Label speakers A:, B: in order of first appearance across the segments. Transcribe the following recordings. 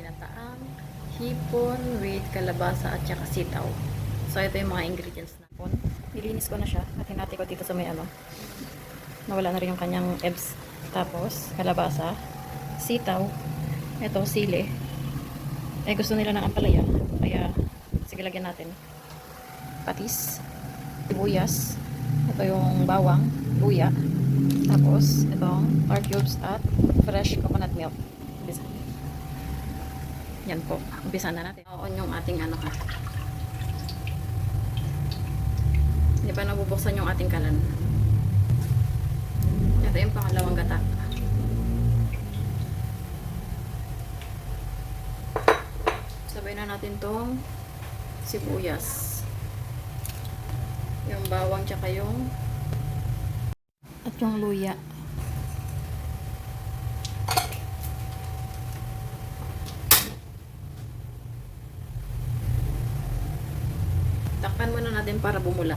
A: ginataang hipon with kalabasa at saka sitaw. So, ito yung mga ingredients na hipon. Nilinis ko na siya at hinati ko dito sa may nawala na rin yung kanyang ebs. Tapos, kalabasa, sitaw, ito, sili. Gusto nila ng ampalaya. Kaya, sige, lagyan natin. Patis, buyas, ito yung bawang, luya. Tapos, itong pork cubes at fresh coconut milk. Umpisa. Yan po. Umpisa na natin. On yung ating Hindi pa nabubuksan yung ating kalan. Ito yung pangalawang gata. Sabay na natin tong sibuyas. Yung bawang tsaka yung at yung luya. Takpan muna natin para bumula.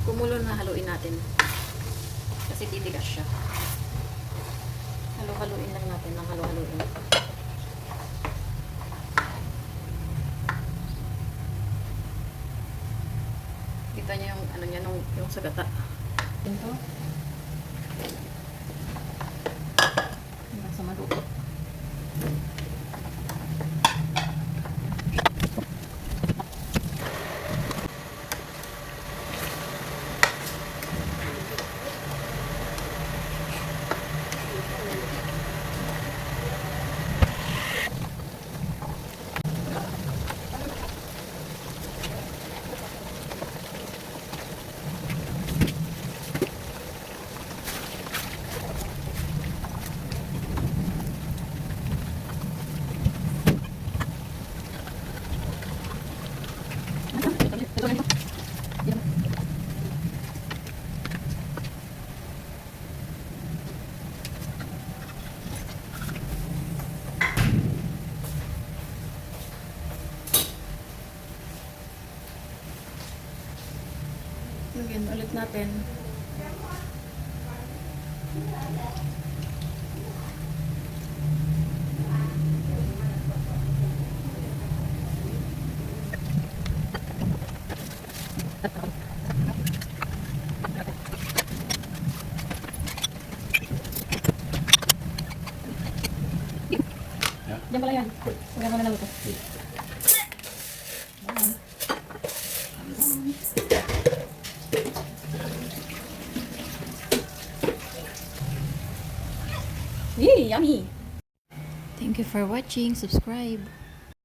A: Kumulo na, haluin natin. Kasi titigas siya. Halo-haluin lang natin ng halo-haluin. Kita niyo yung niya yung sa gata. Ito. Hanggang sa maluto. Lagyan ulit natin. Diyan pala yan. Huwag mo na lang ito. Yay, yummy! Thank you for watching. Subscribe.